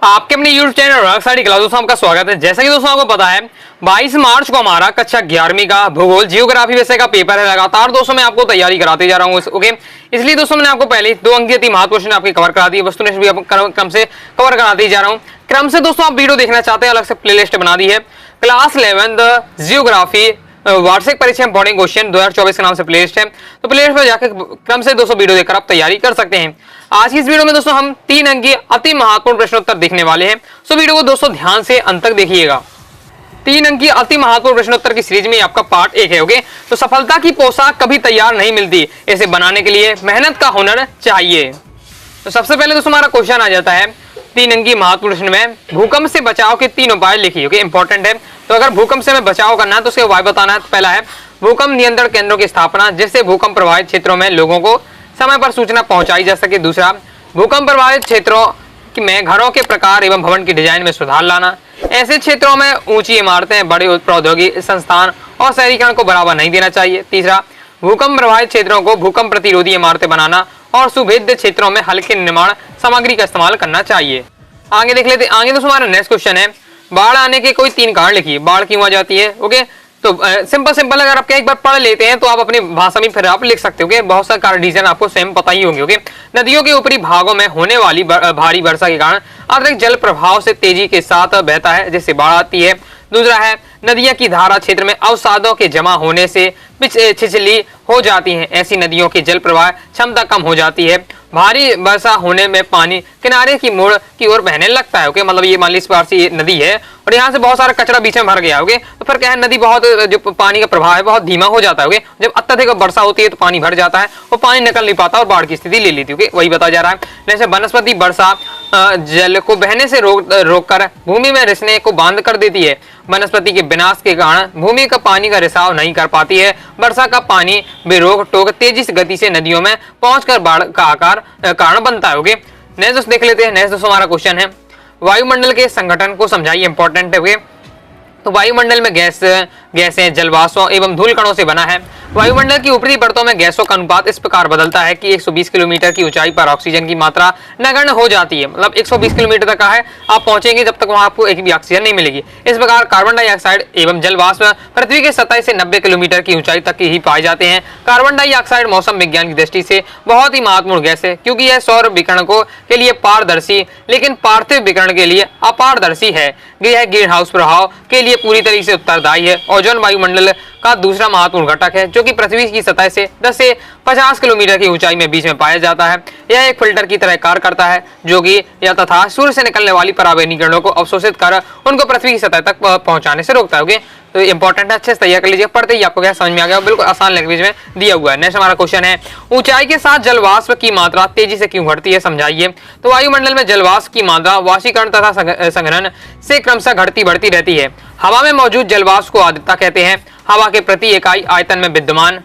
आपके अपने YouTube channel रॉकस्टाडी class दोस्तों आपका स्वागत है। जैसा कि दोस्तों आपको पता है 22 मार्च को हमारा कक्षा 11वीं का भूगोल जियोग्राफी विषय का पेपर है। लगातार दोस्तों मैं आपको तैयारी कराते जा रहा हूँ ओके। इसलिए दोस्तों मैंने आपको पहले 2 अंक की महत्वपूर्ण क्वेश्चन आपकी कवर करा दी है। वस्तुनिष्ठ भी क्रम से कवर कराते जा रहा हूँ। क्रम से दोस्तों आप वीडियो देखना चाहते हैं अलग से प्लेलिस्ट बना दी है। क्लास 11 जियोग्राफी वार्षिक परीक्षा इंपॉर्टेंट क्वेश्चन 2024 के नाम से प्लेलिस्ट है। तो प्लेलिस्ट में जाकर क्रम से दोस्तों वीडियो देखकर आप तैयारी कर सकते हैं। आज की इस वीडियो में दोस्तों हम 3 अंक की अति महत्वपूर्ण प्रश्नोत्तर देखने वाले हैं। सो वीडियो को दोस्तों ध्यान से अंत तक देखिएगा। 3 अंक की अति महत्वपूर्ण प्रश्नोत्तर की सीरीज में आपका पार्ट 1 है ओके। तो सफलता की पोशाक कभी तैयार नहीं मिलती, इसे बनाने के लिए मेहनत का हुनर चाहिए। तो सबसे पहले दोस्तों हमारा क्वेश्चन आ जाता है 3 अंक की महत्वपूर्ण प्रश्न में भूकंप से बचाव के 3 उपाय लिखिए ओके। इंपॉर्टेंट है। तो अगर भूकंप से हमें बचाव करना है तो उसके उपाय बताना है। तो पहला है भूकंप नियंत्रण केंद्रों की स्थापना, जिससे भूकंप प्रभावित क्षेत्रों में लोगों को समय पर सूचना पहुंचाई जा सके। दूसरा, भूकंप प्रभावित क्षेत्रों में घरों के प्रकार एवं भवन की डिजाइन में सुधार लाना। ऐसे क्षेत्रों में ऊंची इमारतें, बड़े प्रौद्योगिक संस्थान और शहरीकरण को बढ़ावा नहीं देना चाहिए। तीसरा, भूकंप प्रभावित क्षेत्रों को भूकंप प्रतिरोधी इमारतें बनाना और सुभेद्य क्षेत्रों में हल्के निर्माण सामग्री का इस्तेमाल करना चाहिए। आगे देख लेते हैं। आगे दोस्तों हमारा नेक्स्ट क्वेश्चन है बाढ़ आने के कोई 3 कारण लिखिए। बाढ़ क्यों आ जाती है ओके। तो सिंपल अगर आप एक बार पढ़ लेते हैं तो आप अपनी भाषा में फिर आप लिख सकते हो। बहुत सारे कारण रीजन आपको स्वयं पता ही होंगे ओके। नदियों के ऊपरी भागों में होने वाली भारी वर्षा के कारण अतिरिक्त जल प्रभाव से तेजी के साथ बहता है, जिससे बाढ़ आती है। दूसरा है नदियों की धारा क्षेत्र में अवसादों के जमा होने से छिछली हो जाती हैं। ऐसी नदियों की जल प्रवाह क्षमता कम हो जाती है। भारी वर्षा होने में पानी किनारे की मोड़ की ओर बहने लगता है ओके। मतलब ये मान लीजिए इस बार से नदी है और यहाँ से बहुत सारा कचरा बीच में भर गया ओके। तो फिर क्या है नदी बहुत जो पानी का प्रवाह है बहुत धीमा हो जाता है ओके। जब अत्यधिक वर्षा होती है तो पानी भर जाता है और पानी निकल नहीं पाता और बाढ़ की स्थिति ले लेती है ओके। वही बताया जा रहा है। जैसे वनस्पति वर्षा जल को बहने से रोक कर भूमि में रिसने को बंद कर देती है। वनस्पति के विनाश के कारण भूमि का पानी का रिसाव नहीं कर पाती है। वर्षा का पानी बेरोक टोक तेजी से गति से नदियों में पहुंचकर बाढ़ का आकार कारण बनता है ओके। नेक्स्ट दोस्तों देख लेते हैं। नेक्स्ट दोस्तों हमारा क्वेश्चन है वायुमंडल के संगठन को समझाइए। इंपॉर्टेंट है ओके। तो वायुमंडल में गैसें जलवाष्पों एवं धूल कणों से बना है। वायुमंडल की ऊपरी परतों में गैसों का अनुपात इस प्रकार बदलता है कि 120 किलोमीटर की ऊंचाई पर ऑक्सीजन की मात्रा नगण्य हो जाती है। मतलब 120 किलोमीटर तक का है आप पहुंचेंगे जब तक वहां आपको एक भी ऑक्सीजन नहीं मिलेगी। इस प्रकार कार्बन डाइऑक्साइड एवं जलवाष्प पृथ्वी के सतह से 90 किलोमीटर की ऊंचाई तक ही पाए जाते हैं। कार्बन डाइऑक्साइड मौसम विज्ञान की दृष्टि से बहुत ही महत्वपूर्ण गैस है, क्योंकि यह सौर विकिरण के लिए पारदर्शी लेकिन पार्थिव विकिरण के लिए अपारदर्शी है। यह ग्रीन हाउस प्रभाव के लिए पूरी तरीके से उत्तरदायी है। ओजोन वायुमंडल का दूसरा महत्वपूर्ण घटक है, जो कि पृथ्वी की सतह से 10 से 50 किलोमीटर की ऊंचाई में बीच में पाया जाता है। यह एक फिल्टर की तरह कार्य करता है, जो कि या तथा सूर्य से निकलने वाली पराबैंगनी किरणों को अवशोषित कर उनको पृथ्वी की सतह तक पहुंचाने से रोकता है ओके। तो इंपॉर्टेंट है, अच्छे से तैयार कर लीजिए। पढ़ते ही आपको क्या समझ में आ गया, बिल्कुल आसान लैंग्वेज में दिया हुआ है। नेक्स्ट हमारा क्वेश्चन है ऊंचाई के साथ जलवाष्प की मात्रा तेजी से क्यों घटती है, समझाइए। तो वायुमंडल में जलवाष्प की मात्रा वाष्पीकरण तथा संघनन से क्रमशः घटती बढ़ती रहती है। हवा में मौजूद जलवाष्प को आर्द्रता कहते हैं। हवा के प्रति इकाई आयतन में विद्यमान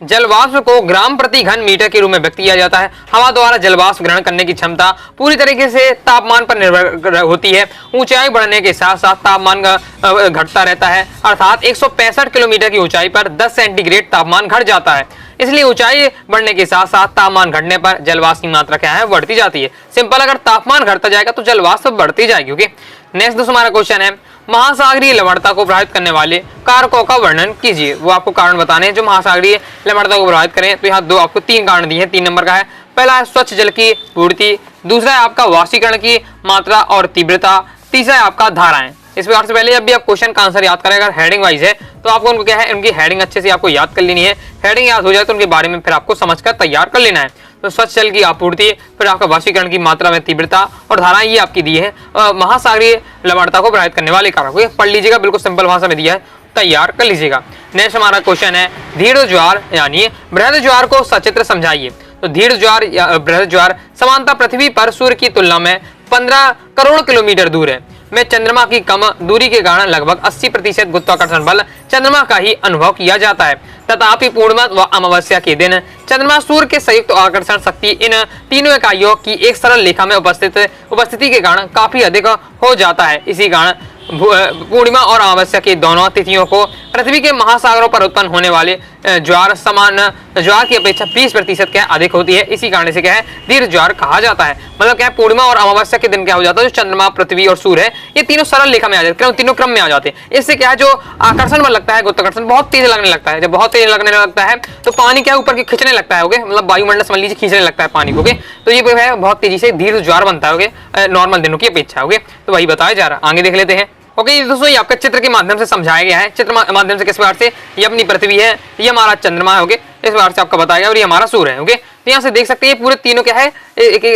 जलवाष्प को ग्राम प्रति घन मीटर के रूप में व्यक्त किया जाता है। हवा द्वारा जलवाष्प ग्रहण करने की क्षमता पूरी तरीके से तापमान पर निर्भर होती है। ऊंचाई बढ़ने के साथ साथ तापमान घटता रहता है, अर्थात 165 किलोमीटर की ऊंचाई पर 10 सेंटीग्रेड तापमान घट जाता है। इसलिए ऊंचाई बढ़ने के साथ साथ तापमान घटने पर जलवाष्प की मात्रा क्या है बढ़ती जाती है। सिंपल, अगर तापमान घटता जाएगा तो जलवाष्प बढ़ती जाएगी ओके। नेक्स्ट दोस्तों हमारा क्वेश्चन है महासागरीय लवणता को प्रभावित करने वाले कारकों का वर्णन कीजिए। वो आपको कारण बताने हैं जो महासागरीय लवणता को प्रभावित करें। तो यहाँ आपको 3 कारण दिए हैं। 3 नंबर का है। पहला है स्वच्छ जल की पूर्ति, दूसरा है आपका वाष्पीकरण की मात्रा और तीव्रता, तीसरा है आपका धाराएं। इस प्रकार से पहले जब भी आप क्वेश्चन का आंसर याद करें, अगर हेडिंग वाइज है तो आपको उनको क्या है उनकी हेडिंग अच्छे से आपको याद कर लेनी है। हेडिंग याद हो जाए तो उनके बारे में फिर आपको समझकर तैयार कर लेना है। तो स्वच्छ जल की आपूर्ति, फिर आपका वाष्पीकरण की मात्रा में तीव्रता और धाराएं ये आपकी दी है। महासागरीय लवणता को प्रभावित करने वाले कारक पढ़ लीजिएगा, बिल्कुल सिंपल भाषा में दिया है, तैयार कर लीजिएगा। नेक्स्ट हमारा क्वेश्चन है धीर ज्वार यानी बृहद ज्वार को सचित्र समझाइए। तो धीर ज्वार या बृहद ज्वार सामान्यतः पृथ्वी पर सूर्य की तुलना में 15 करोड़ किलोमीटर दूर है। में चंद्रमा की कम दूरी के कारण लगभग 80% गुरुत्वाकर्षण बल चंद्रमा का ही अनुभव किया जाता है। तथापि पूर्णिमा व अमावस्या के दिन चंद्रमा सूर्य के संयुक्त आकर्षण शक्ति इन तीनों इकाइयों की एक सरल लेखा में उपस्थिति के कारण काफी अधिक हो जाता है। इसी कारण पूर्णिमा और अमावस्या की दोनों तिथियों को पृथ्वी के महासागरों पर उत्पन्न होने वाले ज्वार समान ज्वार की अपेक्षा 20% क्या अधिक होती है। इसी कारण से क्या है दीर्घ ज्वार कहा जाता है। मतलब क्या है पूर्णिमा और अमावस्या के दिन क्या हो जाता है, जो चंद्रमा, पृथ्वी और सूर्य है ये तीनों सरल लेखा में आ जाते हैं, तीनों क्रम में आ जाते हैं। इससे क्या है जो आकर्षण बल लगता है, गुरुत्वाकर्षण बहुत तेज लगने लगता है। जब बहुत तेज लगने लगता है तो पानी क्या ऊपर की खींचने लगता है, ओके, मतलब वायुमंडल समझ लीजिए खींचने लगता है पानी को, ओके। तो ये है बहुत तेजी से दीर्घ ज्वार बनता है, ओके, नॉर्मल दिनों की अपेक्षा, ओके। तो वही बताया जा रहा है, आगे देख लेते हैं। ओके दोस्तों, ये आपका चित्र के माध्यम से समझाया गया है। चित्र माध्यम से किस प्रकार से ये अपनी पृथ्वी है, ये हमारा चंद्रमा है, ओके, इस प्रकार से आपका बताया गया, और ये हमारा सूर्य है, ओके। तो यहाँ से देख सकते हैं पूरे तीनों क्या है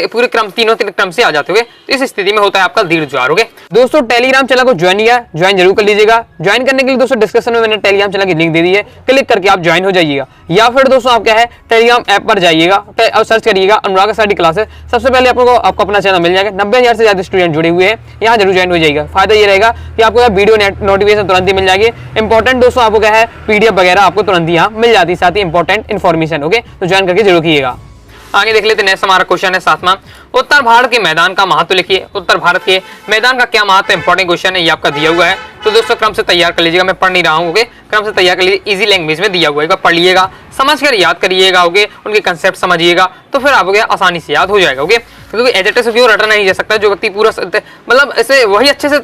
पूरे क्रम तीनों क्रम से आ जाते होंगे। तो इस स्थिति में होता है आपका दीर्घ ज्वार, ओके। दोस्तों टेलीग्राम चैनल को ज्वाइन जरूर कर लीजिएगा। ज्वाइन करने के लिए दोस्तों डिस्क्रिप्शन में मैंने टेलीग्राम चैनल की लिंक दे दी है, क्लिक करके आप ज्वाइन हो जाइएगा। या फिर दोस्तों आप क्या है टेलीग्राम ऐप पर जाइएगा और सर्च करिएगा अनुराग स्टडी क्लासेस। सबसे पहले आपको अपना चैनल मिल जाएगा। 90,000 से ज्यादा स्टूडेंट जुड़े हुए हैं, यहाँ जरूर ज्वाइन हो जाएगा। फायदा ये रहेगा कि आपको वीडियो नोटिफिकेशन तुरंत ही मिल जाएगी। इंपॉर्टेंट दोस्तों आपको क्या है पीडीएफ वगैरह आपको तुरंत ही यहाँ मिल जाती है, साथ ही इंपॉर्टेंट इन्फॉर्मेशन, ओके। तो ज्वाइन करके जरूर कीजिएगा। आगे देख लेते हैं। नेक्स्ट हमारा क्वेश्चन है 7वां, उत्तर भारत के मैदान का महत्व लिखिए। उत्तर भारत के मैदान का क्या महत्व है, इंपॉर्टेंट क्वेश्चन है, ये आपका दिया हुआ है। तो दोस्तों क्रम से तैयार कर लीजिएगा, मैं पढ़ नहीं रहा हूँ, ओके, क्रम से तैयार कर लीजिए। इजी लैंग्वेज में दिया हुआ है, पढ़ लीजिएगा, समझ कर याद करिएगा, ओके, उनके कंसेप्ट समझिएगा, तो फिर आपको आसानी से याद हो जाएगा, ओके। क्योंकि एज से क्यों रटना नहीं जा सकता, जो व्यक्ति पूरा मतलब ऐसे वही अच्छे से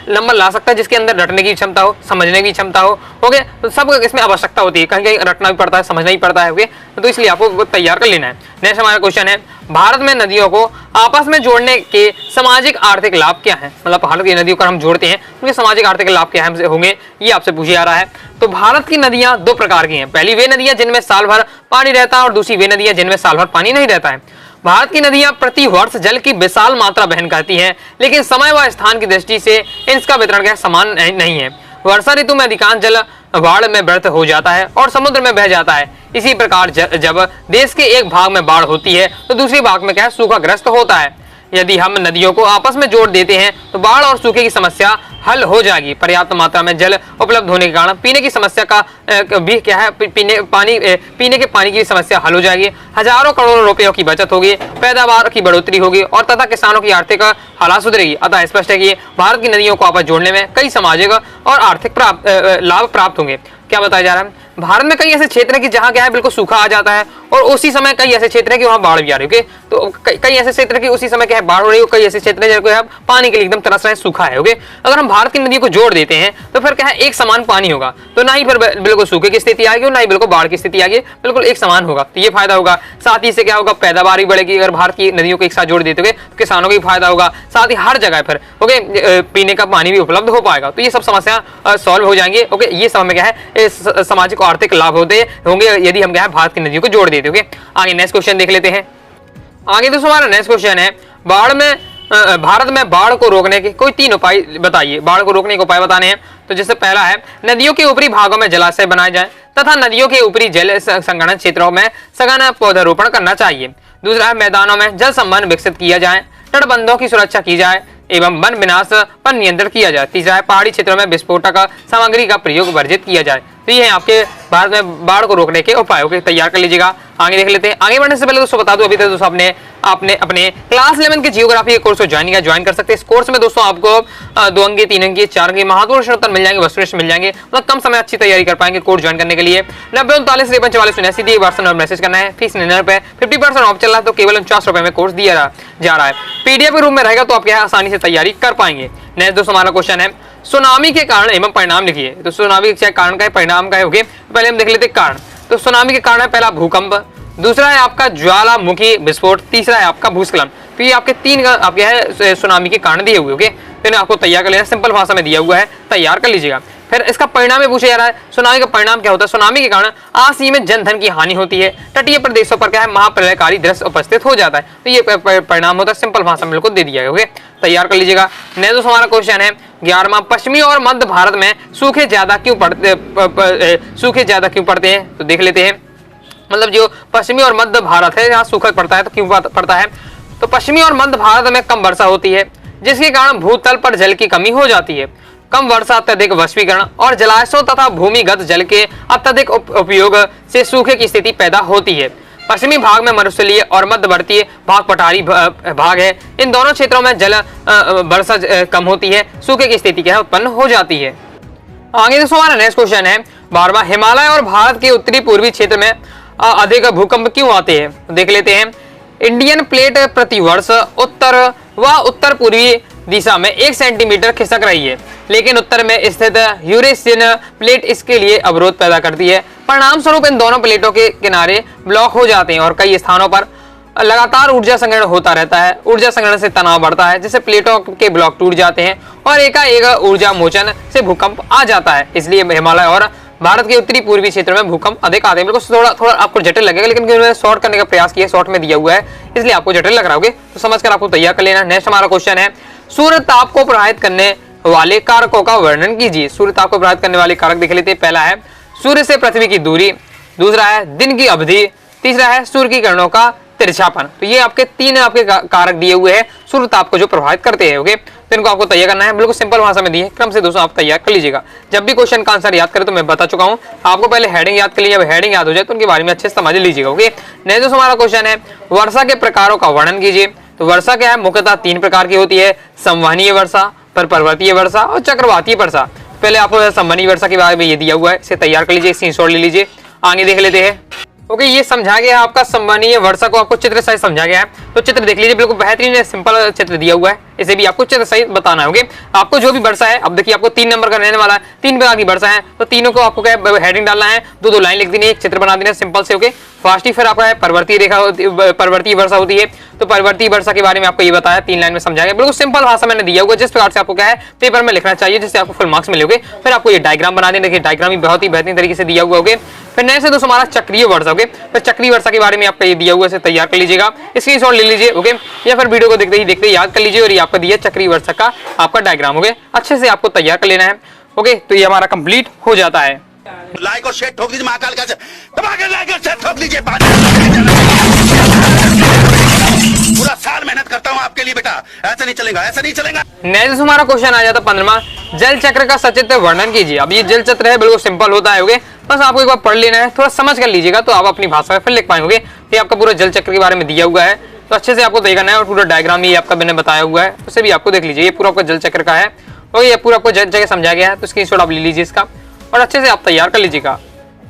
नंबर ला सकता है जिसके अंदर रटने की क्षमता हो, समझने की क्षमता हो, ओके। तो सब इसमें आवश्यकता होती है, कहीं कहीं रटना भी पड़ता है, समझना ही पड़ता है, ओके। तो इसलिए आपको तैयार कर लेना है। नेक्स्ट हमारा क्वेश्चन है, भारत में नदियों को आपस में जोड़ने के सामाजिक आर्थिक लाभ क्या है। मतलब भारत की नदियों को हम जोड़ते हैं, उनके सामाजिक आर्थिक लाभ क्या है होंगे, ये आपसे पूछा जा रहा है। तो भारत की नदियां दो प्रकार की हैं। पहली वे नदियां जिनमें साल भर पानी रहता है, और दूसरी वे नदियां जिनमें साल भर पानी नहीं रहता है। भारत की नदियां प्रति वर्ष जल की विशाल मात्रा वहन करती हैं, लेकिन समय व स्थान की दृष्टि से इनका वितरण क्या समान नहीं है। वर्षा ऋतु में अधिकांश जल बाढ़ में व्यर्थ हो जाता है और समुद्र में बह जाता है। इसी प्रकार जब देश के एक भाग में बाढ़ होती है तो दूसरी भाग में क्या है सूखाग्रस्त होता है। यदि हम नदियों को आपस में जोड़ देते हैं तो बाढ़ और सूखे की समस्या हल हो जाएगी। पर्याप्त मात्रा में जल उपलब्ध होने के कारण पीने की समस्या का भी क्या है पीने के पानी की समस्या हल हो जाएगी। हजारों करोड़ों रुपयों की बचत होगी, पैदावार की बढ़ोतरी होगी और तथा किसानों की आर्थिक हालात सुधरेगी। अतः स्पष्ट है कि भारत की नदियों को आपस जोड़ने में कई सामाजिक और आर्थिक लाभ प्राप्त होंगे। क्या बताया जा रहा है, भारत में कई ऐसे क्षेत्र हैं कि जहाँ क्या है बिल्कुल सूखा आ जाता है, और उसी समय कई ऐसे क्षेत्र हैं कि वहाँ बाढ़ भी आ रही है, तो कई ऐसे क्षेत्र की उसी समय क्या है बाढ़ हो रही है, कई ऐसे क्षेत्र हैं जिनको पानी के लिए एकदम तरस रहे हैं, सूखा है, ओके। अगर हम भारत की नदियों को जोड़ देते हैं तो फिर क्या है एक समान पानी होगा, तो ना ही फिर बिल्कुल सूखे की स्थिति आएगी और ना ही बिल्कुल बाढ़ की स्थिति आएगी, बिल्कुल एक समान होगा। तो ये फायदा होगा। साथ ही से क्या होगा पैदावार भी बढ़ेगी। अगर भारत की नदियों को एक साथ जोड़ देते हुए तो किसानों को भी फायदा होगा, साथ ही हर जगह फिर ओके पीने का पानी भी उपलब्ध हो पाएगा। तो ये सब समस्या सॉल्व हो जाएंगे, ओके। ये सब में क्या है सामाजिक आर्थिक लाभ होंगे यदि हम क्या है भारत की नदियों को जोड़ देते, ओके। आगे नेक्स्ट क्वेश्चन देख लेते हैं। आगे दोस्तों हमारा नेक्स्ट क्वेश्चन है, भारत में बाढ़ को रोकने के कोई 3 उपाय बताइए। बाढ़ को रोकने के उपाय बताने हैं। तो जैसे पहला है नदियों के ऊपरी भागों में जलाशय बनाए जाए तथा नदियों के ऊपरी जल संग्रहण क्षेत्रों में सघन पौधारोपण करना चाहिए। दूसरा है मैदानों में जल संबंध विकसित किया जाए, तटबंधों की सुरक्षा की जाए एवं वन विनाश पर नियंत्रण किया जाए। तीसरा है पहाड़ी क्षेत्रों में विस्फोटक सामग्री का प्रयोग वर्जित किया जाए। तो ये है आपके भारत में बाढ़ को रोकने के उपायों के तैयार कर लीजिएगा। आगे देख लेते हैं। आगे बढ़ने से पहले दोस्तों बता दूं अभी तक दोस्तों आपने अपने क्लास 11 के जियोग्राफी के कोर्स को ज्वाइन कर सकते हैं। इस कोर्स में दोस्तों आपको 2 अंक 3 अंक 4 अंक महत्वपूर्ण उत्तर मिल जाएंगे, वस्तुनिष्ठ मिल जाएंगे, मतलब कम समय अच्छी तैयारी कर पाएंगे। कोर्स ज्वाइन करने के लिए 90 39 53 44 79 दिए व्हाट्सएप नंबर मैसेज करना है। फीस 99 रुपए, 50% ऑफ चल रहा है, तो केवल 49 रुपए में कोर्स दिया जा रहा है। पीडीएफ के रूप में रहेगा, तो आप क्या आसानी से तैयारी कर पाएंगे। नेक्स्ट दोस्तों हमारा क्वेश्चन है सुनामी के कारण एवं परिणाम लिखिए। तो सुनामी के कारण का है, परिणाम का है, ओके। पहले हम देख लेते हैं कारण। तो सुनामी के कारण है पहला भूकंप, दूसरा है आपका ज्वालामुखी विस्फोट, तीसरा है आपका भूस्खलन। तो ये आपके 3 आपके है सुनामी के कारण दिए हुए, ओके। तो इन्हें आपको तैयार कर लेना, सिंपल भाषा में दिया हुआ है, तैयार कर लीजिएगा। फिर इसका परिणाम में पूछा जा रहा है सुनामी का परिणाम क्या होता है। सुनामी के कारण असीमित जनधन की हानि होती है, तटीय प्रदेशों पर क्या है महाप्रलयकारी दृश्य उपस्थित हो जाता है। तो ये परिणाम होता है, सिंपल भाषा में बिल्कुल दे दिया है, ओके। तैयार कर लीजिएगा। नेक्स्ट हमारा क्वेश्चन है 11वां, पश्चिमी और मध्य भारत में सूखे ज्यादा क्यों पड़ते हैं। तो देख लेते हैं, मतलब जो पश्चिमी और मध्य भारत है यहाँ सूखा पड़ता है, तो क्यों पड़ता है। तो पश्चिमी और मध्य भारत में कम वर्षा होती है, जिसके कारण भूतल पर जल की कमी हो जाती है। कम वर्षा, अत्यधिक वाष्पीकरण और जलाशयों तथा भूमिगत जल के अत्यधिक उपयोग से सूखे की स्थिति पैदा होती है। पश्चिमी भाग में मरुस्थलीय और मध्यवर्तीय भाग पठारी भाग है। इन दोनों क्षेत्रों में जल वर्षा कम होती है, सूखे की स्थिति क्या है उत्पन्न हो जाती है। आगे दोस्तों हमारा नेक्स्ट क्वेश्चन है 12वां, हिमालय और भारत के उत्तरी पूर्वी क्षेत्र में अधिक भूकंप क्यों आते हैं? देख लेते हैं। इंडियन प्लेट प्रतिवर्ष उत्तर व उत्तर पूर्वी दिशा में 1 सेंटीमीटर खिसक रही है, लेकिन उत्तर में स्थित यूरेशियन प्लेट इसके लिए अवरोध पैदा करती है। परिणाम स्वरूप इन दोनों प्लेटों के किनारे ब्लॉक हो जाते हैं और कई स्थानों पर लगातार ऊर्जा संग्रहण होता रहता है। ऊर्जा संग्रहण से तनाव बढ़ता है, जिससे प्लेटों के ब्लॉक टूट जाते हैं और एकाएक ऊर्जा मोचन से भूकंप आ जाता है। इसलिए हिमालय और भारत के उत्तरी पूर्वी क्षेत्र में भूकंप अधिक आते हैं। थोड़ा थोड़ा आपको जटिल लगेगा, लेकिन मैंने शॉर्ट करने का प्रयास किया, शॉर्ट में दिया हुआ है, इसलिए आपको जटिल लग रहा होगा, तो समझकर आपको तैयार कर लेना। नेक्स्ट हमारा क्वेश्चन है, सूर्य ताप को प्रभावित करने वाले कारकों का वर्णन कीजिए। सूर्य ताप को प्रभावित करने वाले कारक देख लेते हैं। पहला है सूर्य से पृथ्वी की दूरी, दूसरा है दिन की अवधि, तीसरा है सूर्य की किरणों का तिरछापन। तो ये आपके तीन आपके कारक दिए हुए हैं सूर्य ताप को जो प्रभावित करते हैं। ओके, तो इनको आपको तैयार करना है, बिल्कुल सिंपल भाषा में दिए क्रम से दोस्तों आप तैयार कर लीजिएगा। जब भी क्वेश्चन का आंसर याद करें तो मैं बता चुका हूं, आपको पहले हेडिंग याद कर लीजिए, जब हेडिंग याद हो जाए तो उनके बारे में अच्छे से समझ लीजिएगा। ओके, नेक्स्ट दोस्तों हमारा क्वेश्चन है, वर्षा के प्रकारों का वर्णन कीजिए। तो वर्षा क्या है, मुख्यतः 3 प्रकार की होती है, संवहनीय वर्षा, पर्वतीय वर्षा और चक्रवातीय वर्षा। पहले आपको संवहनीय वर्षा के बारे में ये दिया हुआ है, इसे तैयार कर लीजिए, स्क्रीनशॉट ले लीजिए। आगे देख लेते हैं। ओके, ये समझा गया आपका संवहनीय वर्षा को, आपको चित्र सहित समझा गया है। तो चित्र देख लीजिए, बिल्कुल बेहतरीन सिंपल चित्र दिया हुआ है, इसे भी आपको चित्र सहित बताना है। ओके, आपको जो भी वर्षा है, अब देखिए आपको 3 नंबर का रहने वाला है, 3 प्रकार की वर्षा है, तो तीनों को आपको क्या हेडिंग डालना है, 2-2 लाइन लिख देनी है, एक चित्र बना देना सिंपल से। ओके, फास्ट ही फिर आपका पर्वतीय रेखा पर्वतीय वर्षा होती है। तो पर्वतीय वर्षा के बारे में आपको ये बताया, 3 लाइन में समझाया, बिल्कुल सिंपल भाषा मैंने दिया हुआ, जिस प्रकार से आपको क्या है पेपर में लिखना चाहिए, जिससे आपको फुल मार्क्स मिलेंगे। फिर आपको ये डायग्राम बना देना, देखिए डायग्राम भी बहुत ही बेहतरीन तरीके से दिया हुआ। ओके, फिर नेक्स्ट है दोस्तों हमारा चक्रीय वर्षा। ओके, फिर चक्रीय वर्षा के बारे में आपका ये दिया हुआ, इसे तैयार कर लीजिएगा, स्क्रीनशॉट ले लीजिए। ओके, या फिर वीडियो को देखते ही याद कर लीजिए, और ये आपका दिया चक्रीय वर्षा का आपका डायग्राम। ओके, अच्छे से आपको तैयार कर लेना है। ओके, तो ये हमारा कंप्लीट हो जाता है। लाइक और शेयर ठोक दीजिए, महाकाल का दबा के लाइक और शेयर ठोक दीजिए। पूरा साल मेहनत करता हूँ आपके लिए बेटा, ऐसा नहीं चलेगा, ऐसा नहीं चलेगा। नेक्स्ट हमारा क्वेश्चन आ जाता 15वां, जल चक्र का सचित्र वर्णन कीजिए। अब ये जल चक्र है, बिल्कुल सिंपल होता है। ओके, बस आपको एक बार पढ़ लेना है, थोड़ा समझ कर लीजिएगा तो आप अपनी भाषा में फिर लिख पाएंगे। ये आपका पूरा जल चक्र के बारे में दिया हुआ है, तो अच्छे से आपको देखना है, और पूरा डायग्राम ये आपका मैंने बताया हुआ है, उसे भी आपको देख लीजिए। ये पूरा आपका जल चक्र का है, और ये पूरा आपको जल चक्र समझाया गया है, तो स्क्रीनशॉट आप ले लीजिए इसका, और अच्छे से आप तैयार कर लीजिएगा।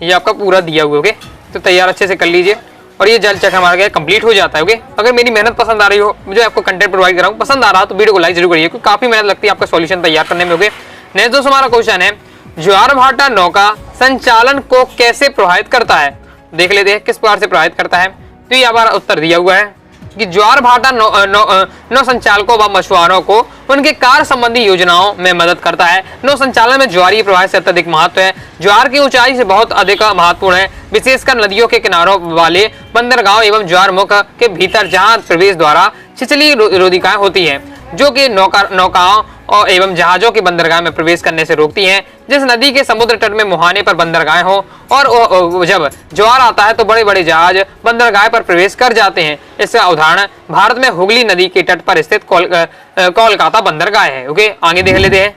ये आपका पूरा दिया हुआ है। ओके, तो तैयार अच्छे से कर लीजिए, और ये जल चक्र हमारा क्या कंप्लीट हो जाता है। ओके, अगर मेरी मेहनत पसंद आ रही हो, मुझे आपको कंटेंट प्रोवाइड कर रहा हूँ, पसंद आ रहा तो वीडियो को लाइक जरूर करिए, क्योंकि काफी मेहनत लगती है आपका सॉल्यूशन तैयार करने में। ओके, नेक्स्ट दोस्तों हमारा क्वेश्चन है, ज्वार भाटा नौका संचालन को कैसे प्रभावित करता है? देख लेते हैं किस प्रकार से प्रभावित करता है। तो ये हमारा उत्तर दिया हुआ है कि ज्वार भाटा नौ संचालकों व मछुआरों को उनके कार्य संबंधी योजनाओं में मदद करता है। नौ संचालन में ज्वारीय प्रवाह से अत्यधिक महत्व है। ज्वार की ऊंचाई से बहुत अधिक महत्वपूर्ण है, विशेषकर नदियों के किनारों वाले बंदरगाहों एवं ज्वार मुख के भीतर, जहां प्रवेश द्वारा छिछली रोधिकाएं होती हैं, जो कि नौकाओं और एवं जहाजों के बंदरगाह में प्रवेश करने से रोकती हैं। जिस नदी के समुद्र तट में मुहाने पर बंदरगाह हो, और जब ज्वार आता है तो बड़े बड़े जहाज बंदरगाह पर प्रवेश कर जाते हैं। इसका उदाहरण भारत में हुगली नदी के तट पर स्थित कोलकाता बंदरगाह है। ओके, आगे देख लेते हैं।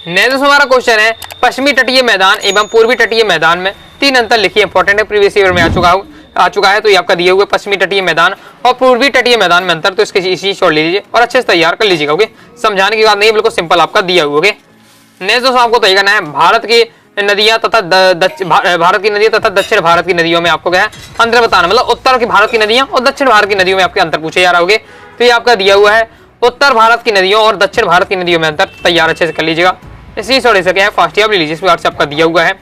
नेक्स्ट हमारा क्वेश्चन है, पश्चिमी तटीय मैदान एवं पूर्वी तटीय मैदान में 3 अंतर लिखिए। इंपॉर्टेंट है, प्रीवियस ईयर में आ चुका है, तो ये आपका दिया हुआ पश्चिमी तटीय मैदान और पूर्वी तटीय मैदान में अंतर, तो इसके इसी छोड़ लीजिए और अच्छे से तैयार कर लीजिएगा। ओके, समझाने की बात नहीं है, बिल्कुल सिंपल आपका दिया हुआ। ओके, नेक्स्ट दोस्तों आपको तय करना है, भारत की नदियां तथा दक्षिण भारत की नदियों में आपको क्या है अंतर बताना, मतलब उत्तर की भारत की नदियां और दक्षिण भारत की नदियों में आपके अंतर पूछे जा रहा होगे। तो ये आपका दिया हुआ है उत्तर भारत की नदियों और दक्षिण भारत की नदियों में अंतर, तैयार अच्छे से कर लीजिएगा। इसी छोड़े से क्या है फास्ट ले लीजिए, इस प्रकार से आपका दिया हुआ है।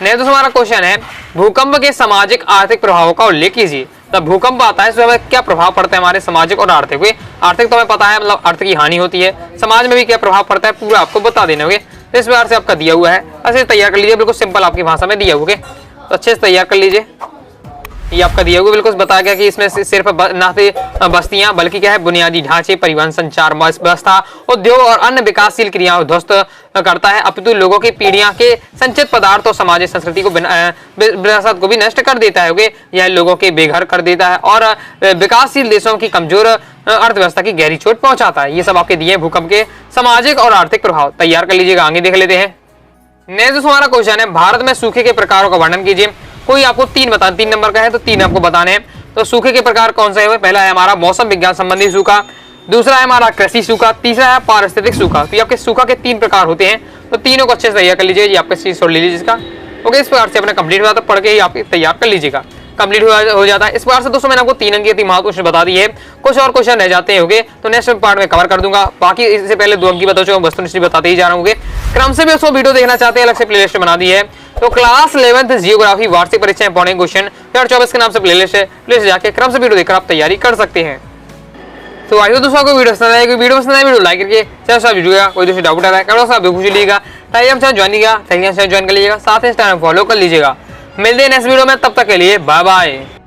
नहीं तो हमारा क्वेश्चन है, भूकंप के सामाजिक आर्थिक प्रभावों का उल्लेख कीजिए। तब भूकंप आता है तो हमें क्या प्रभाव पड़ता है हमारे सामाजिक और आर्थिक। आर्थिक तो हमें पता है, मतलब आर्थिक की हानि होती है, समाज में भी क्या प्रभाव पड़ता है पूरा आपको बता देने होंगे। तो इस प्रकार से आपका दिया हुआ है, अच्छे तैयार कर लीजिए, बिल्कुल सिंपल आपकी भाषा में दिया हुआ है, तो अच्छे से तैयार कर लीजिए। ये आपका दिया हुआ बिल्कुल बताया गया कि इसमें सिर्फ न बस्तियां बल्कि क्या है बुनियादी ढांचे, परिवहन, संचार व्यवस्था, उद्योग और अन्य विकासशील क्रियाओं ध्वस्त करता है, अपितु लोगों की पीढ़ियां के संचित पदार्थ और सामाजिक संस्कृति को विरासत को भी नष्ट कर देता है। यह लोगों के बेघर कर देता है और विकासशील देशों की कमजोर अर्थव्यवस्था की गहरी चोट पहुंचाता है। ये सब आपके दिए भूकंप के सामाजिक और आर्थिक प्रभाव, तैयार कर लीजिएगा। आगे देख लेते हैं। नेक्स्ट हमारा क्वेश्चन है, भारत में सूखे के प्रकारों का वर्णन कीजिए। कोई आपको 3 बताना, 3 नंबर का है तो 3 आपको बताने हैं। तो सूखे के प्रकार कौन से है? पहला है हमारा मौसम विज्ञान संबंधी सूखा, दूसरा है हमारा कृषि सूखा, तीसरा है पारिस्थितिक सूखा। तो ये आपके सूखा के 3 प्रकार होते हैं, तो तीनों को अच्छे से तैयार कर लीजिएगा। ये आपका चीज छोड़ लीजिए इसका। ओके, इस प्रकार से अपना कंप्लीट हो जाता है, पढ़ के ही आप तैयार कर लीजिएगा, कंप्लीट हो जाता है। इस प्रकार से दोस्तों मैंने आपको 3 अंक की महत्व क्वेश्चन बता दी है। कुछ और क्वेश्चन रह जाते हैं, ओके, तो नेक्स्ट पार्ट में कवर कर दूंगा। बाकी इससे पहले 2 अंक की बता चुका हूं, वस्तुनिष्ठ बताते ही जा रहा हूँ। क्रम से भी उसको वीडियो देखना चाहते हैं, अलग से प्लेलिस्ट बना दी है। तो क्लास 11th जियोग्राफी वार्षिक परीक्षा इंपॉर्टेंट क्वेश्चन 2024 के नाम से प्लेलिस्ट है, प्लेलिस्ट जाके क्रम से वीडियो देखकर आप तैयारी कर सकते हैं। तो आई हो दोस्तों आपको वीडियो पसंद आएगी, वीडियो पसंद आए वीडियो लाइक करके चैनल सब्सक्राइब कीजिएगा। कोई दोस्तों डाउट आ रहा है कमेंट बॉक्स में पूछ लीजिएगा। टेलीग्राम चैनल ज्वाइन कर लीजिएगा, साथ ही इंस्टाग्राम फॉलो कर लीजिएगा। मिलते हैं नेक्स्ट वीडियो में, तब तक के लिए बाय बाय।